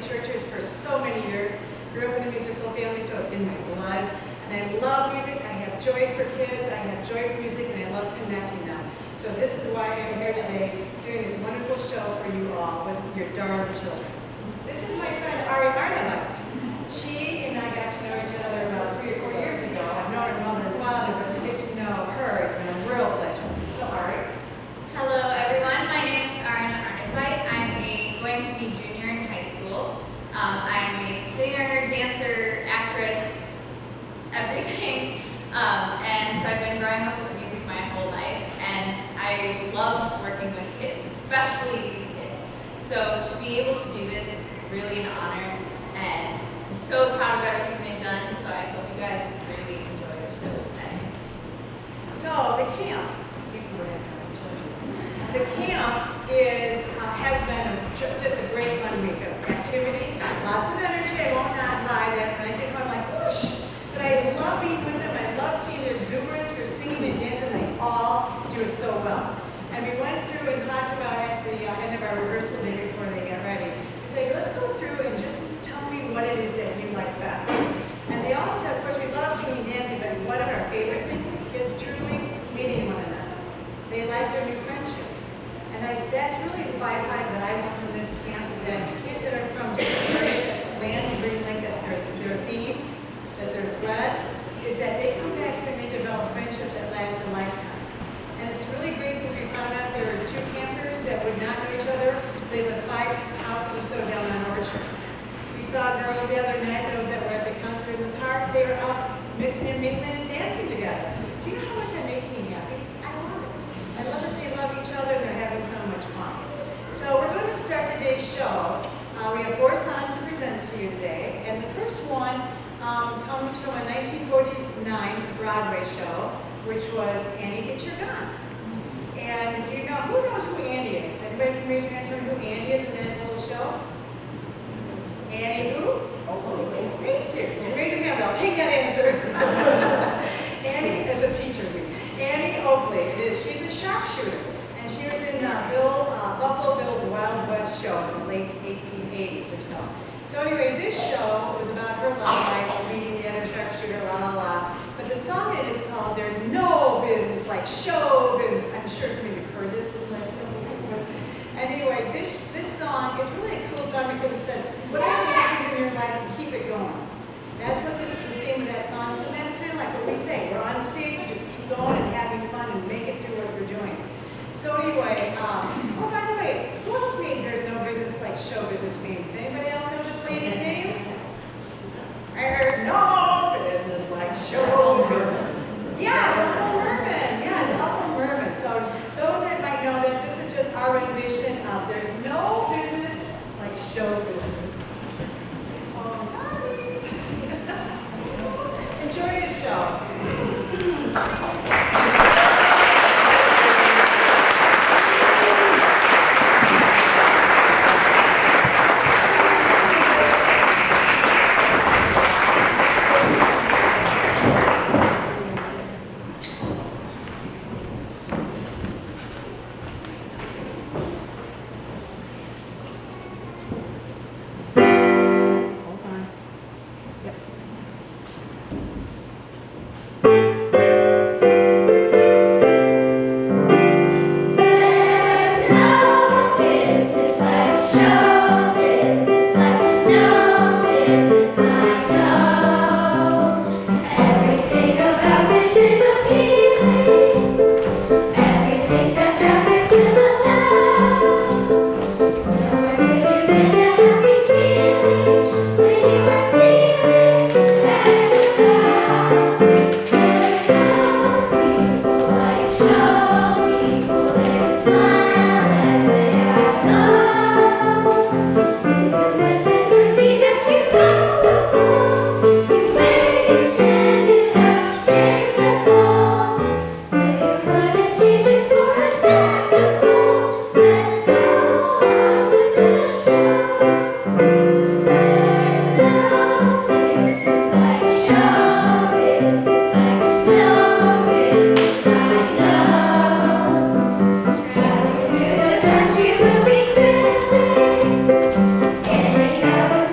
churches for so many years. Grew up in a musical family, so it's in my blood. And I love music. I have joy for kids. I have joy for music, and I love connecting them. So this is why I'm here today doing this wonderful show for you all with your darling children. This is my friend Ari Arnavite. She and I got to know each other about 3 or 4 years ago. I've known her mother and father, but to get to know her has been a real pleasure. So Ari. Hello everyone, my name is Arna Arnavite. I'm going to be junior in high school. I'm a singer, dancer, actress, everything. And so I've been growing up with music my whole life, and I love working with kids, especially these kids. So to be able to do this is really an honor, and I'm so proud of everything they've done, so I hope you guys really enjoy the show today. So the camp. The camp has been just a great fun week of activity, lots of energy. I won't not lie that when I get home, I'm like, whoosh. But I love being with them. I love seeing their exuberance for singing and dancing. They all do it so well. And we went through and talked about at the end of our rehearsal day before they get ready. We said, let's go through and just tell me what it is that you like best. And they all said, of course, we love singing and dancing, but one of our favorite things is truly meeting one another. They like their new friendships. And that's really the byproduct that I want from this camp, is that the kids that are from different areas that land and breathe like that's their theme, that their thread, is that they come back here and they develop friendships that last a lifetime. And it's really great because we found out there was 2 campers that would not know each other. They lived 5 houses or so down on Orchard. We saw girls the other night, those that were at the concert in the park, they were out mixing and mingling and dancing together. Do you know how much that makes me happy? I love it. I love that they love each other and they're having so much fun. So we're going to start today's show. We have 4 songs to present to you today. And the first one comes from a 1949 Broadway show, which was Annie, Get Your Gun. And if you know, who knows who Annie is? Anybody can raise your hand and tell me who Annie is in that little show? Annie who? Oh, thank you. You raise your hand, I'll take that answer. Annie is a teacher. Annie Oakley. She's a sharpshooter. And she was in Buffalo Bill's Wild West show in the late 1880s or so. So anyway, this show was about her love life, meeting the other sharpshooter, la la la. But the song in it is called There's No Business Like Show Business. I'm sure some of you have heard this last couple of weeks. And anyway, this song is really a cool song because it says, whatever happens in your life, keep it going. That's what the theme of that song is. And that's kind of like what we say. We're on stage, we just keep going and having fun and make it through what we're doing. So anyway, oh, by the way, who else made There's No Business Like Show Business memes? Anybody else know this lady's name? There's no business like show business. Yes, Ethel Merman. Yes, Ethel Merman. So those that might know that this is just our rendition of There's No Business Like Show Business. Oh, nice. Enjoy the show. Scaring out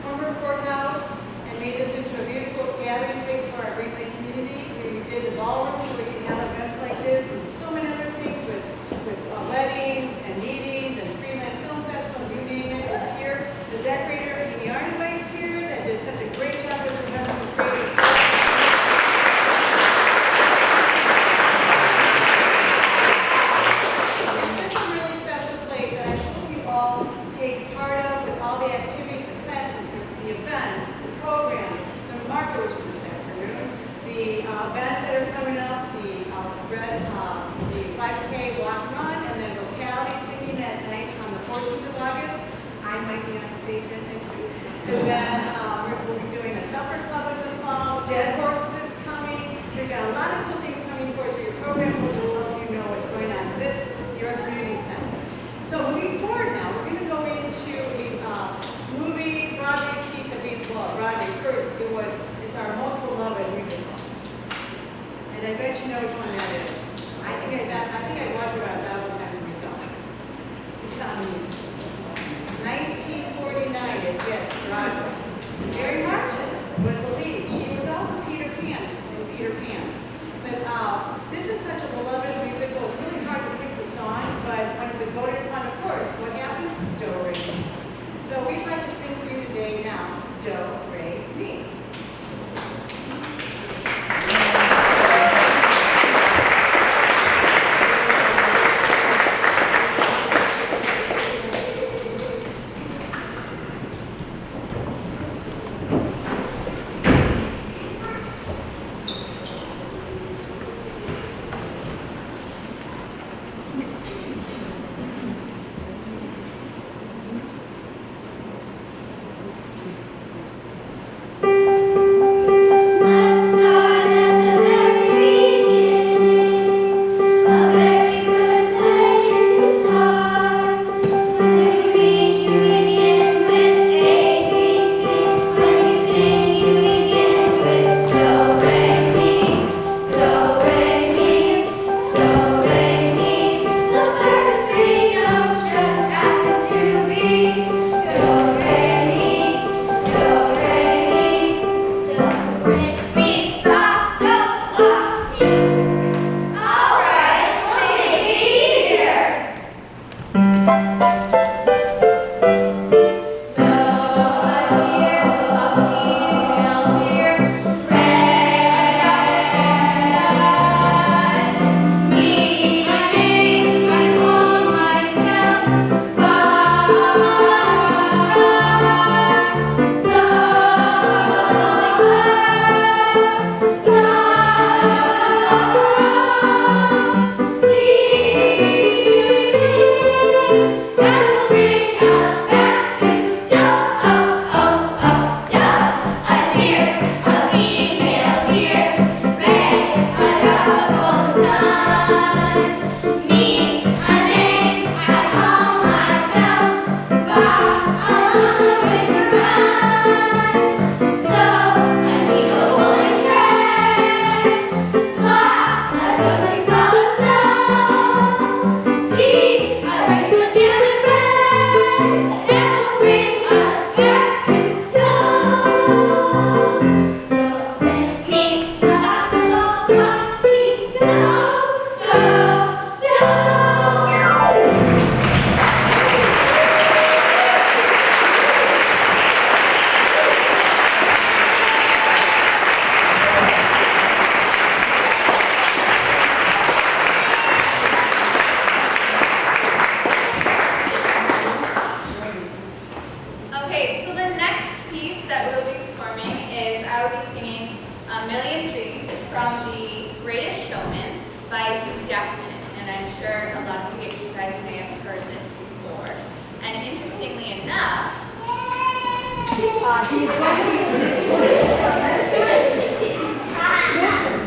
former courthouse and made this into a beautiful gathering place for our Great Lake community. We did the ballroom so we can have events like this and so many other things with weddings and meetings and Freeland Film Festival, you name it, it's here. The decorator, Amy Arnway's here, that did such a great job with the event with creative stuff. It's a really special place that I hope you all take part of with all the activities, the classes, the events, the programs, the market, which is this afternoon, the events that are coming up, the 5K walk run, and then locality singing that night on the 14th of August. I might be on stage that night too. And then we'll be doing a supper club in the fall. Dead Horses is coming. We've got a lot of cool things coming for us. So your program coach will let you know what's going on in this, your community center. So moving forward now, we're going to go into a movie, Broadway piece that we, well, Broadway first, it's our most beloved musical. And I bet you know which one that is. I think I watched it about 1,000 times myself. It's not a musical. 1949 at Broadway. Mary Martin was the lead. She was also Peter Pan in Peter Pan. But this is such a beloved musical. It's really hard to pick the song, but when it was voted upon, of course, what happens? Do, re, mi. So we'd like to sing for you today now, Do, re, mi.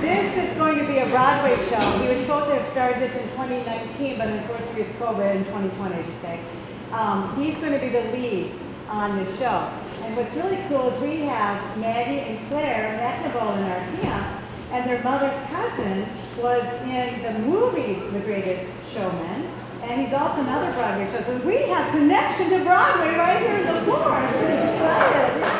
This is going to be a Broadway show. We were supposed to have started this in 2019, but unfortunately with COVID in 2020, I should say. He's going to be the lead on this show. And what's really cool is we have Maggie and Claire McNaboe in our camp, and their mother's cousin was in the movie The Greatest Showman, and he's also another Broadway show. So we have connection to Broadway right here in the floor. I'm pretty excited.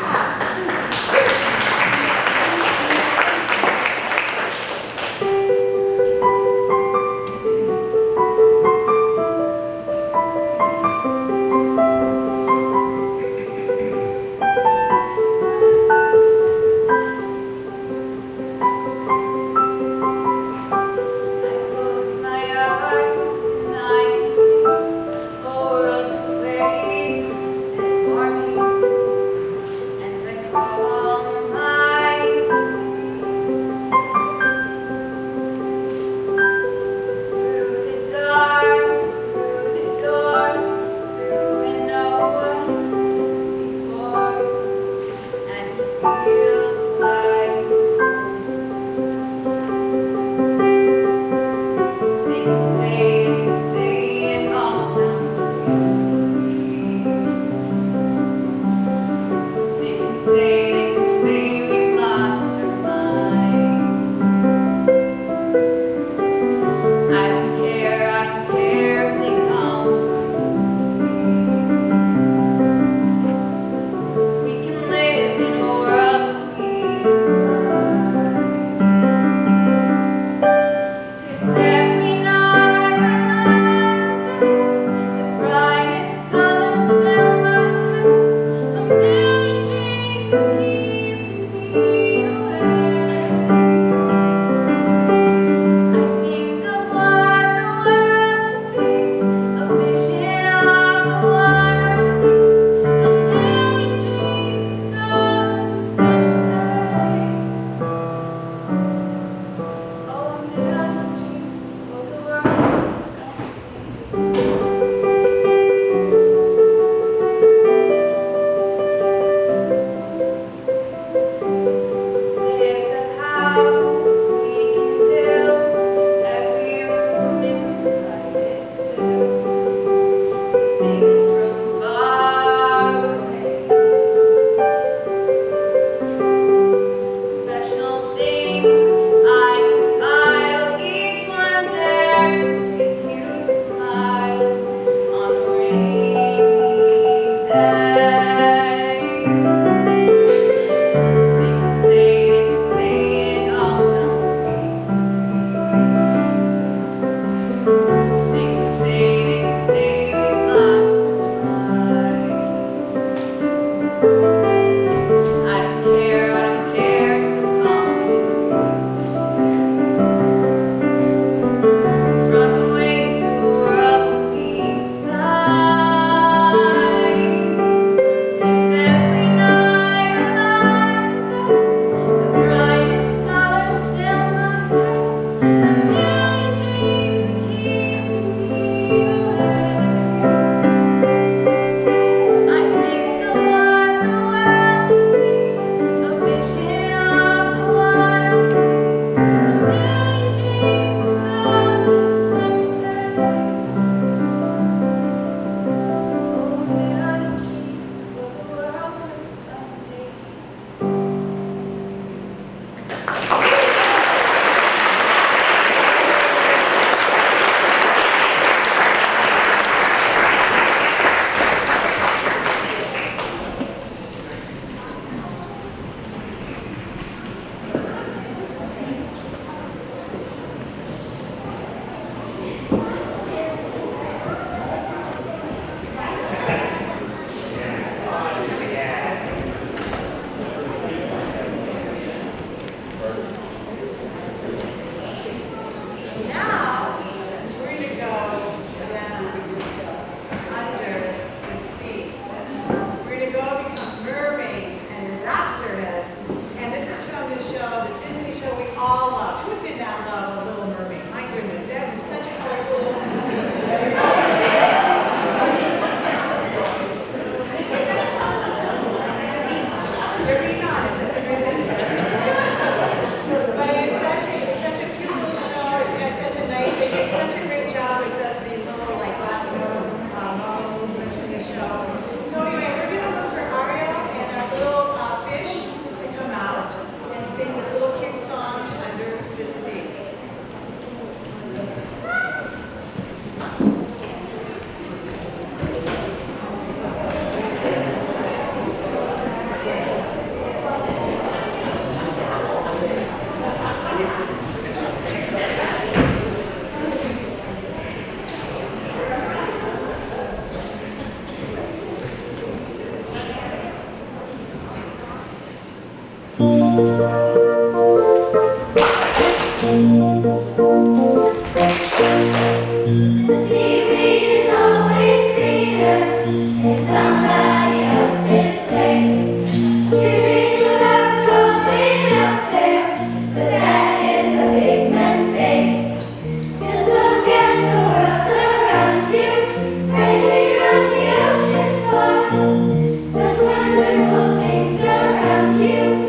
Such wonderful things around you.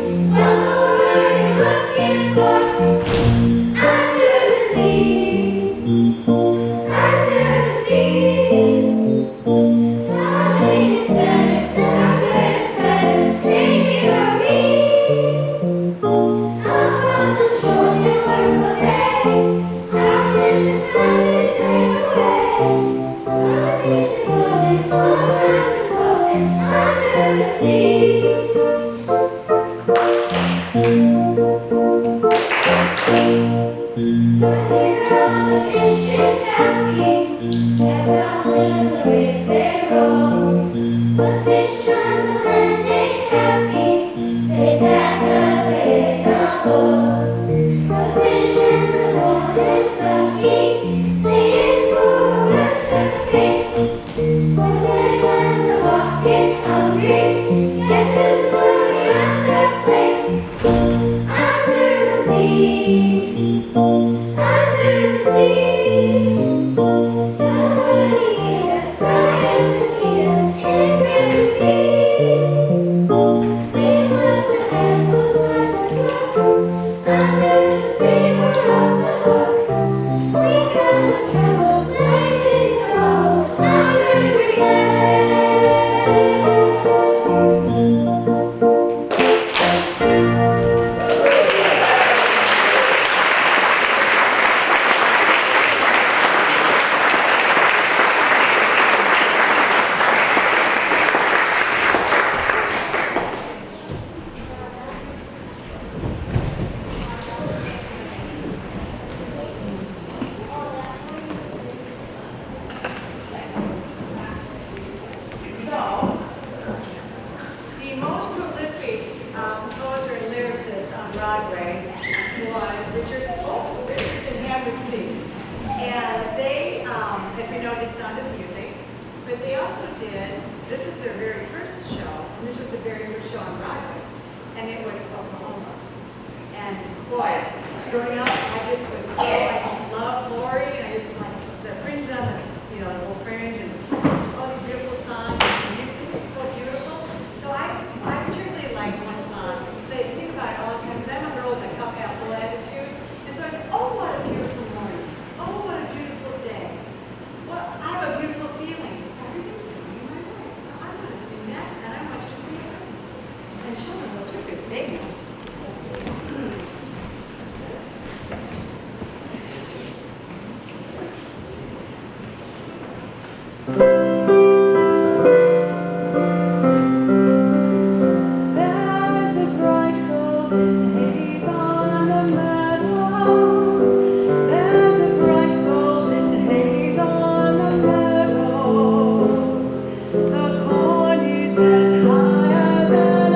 The corn is as high as an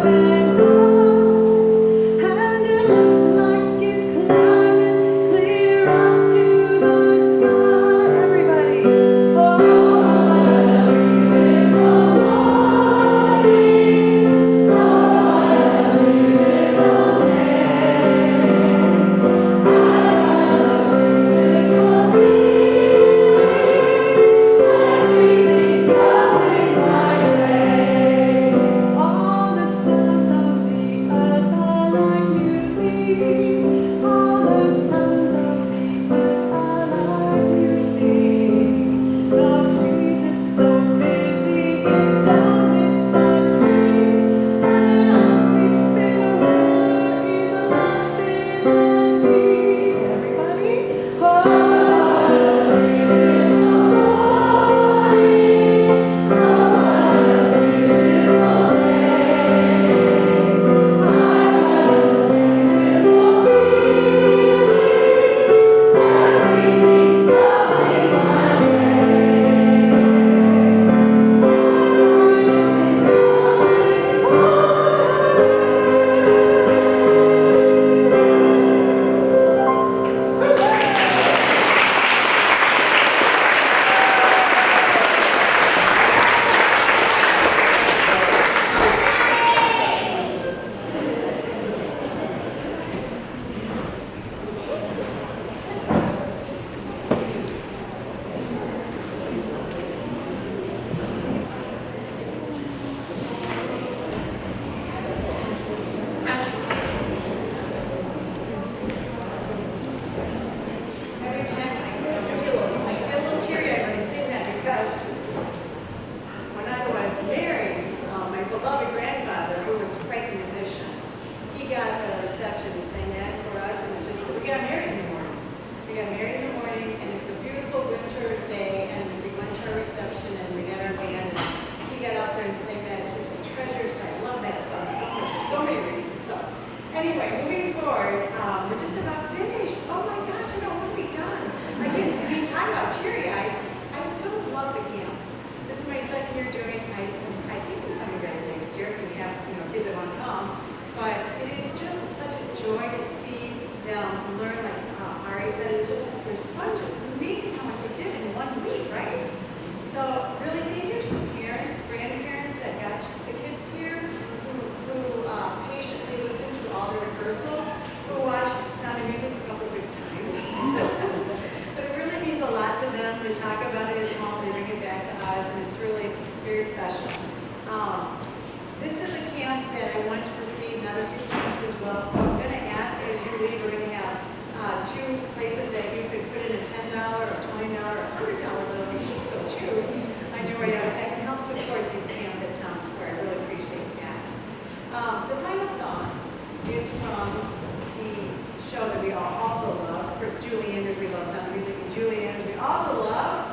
elephant's many reasons. So anyway, moving forward, we're just about finished. Oh my gosh, I don't want to be done. Again, I mean, talk about teary-eyed. I so love the camp. This is my second year doing. I think I'm coming back next year if we have kids that want to come. But it is just such a joy to see them learn. Like Ari said, it's just they're sponges. It's amazing how much they did in 1 week, right? So really, thank you to the parents, grandparents that got the kids here, who patiently listened to all the rehearsals, who watched Sound of Music a couple of times. But it really means a lot to them. They talk about it at home, they bring it back to us, and it's really very special. This is a camp that I want to proceed in other few camps as well. So I'm going to ask as you leave, we're going to have 2 places that you could put in a $10 or $20 or $100 bill if you so choose. I know where that can help support these camps at Town Square. I really appreciate that. The final song is from the show that we all also love. Of course, Julie Anders, we love Sound of Music, and Julie Anders, we also love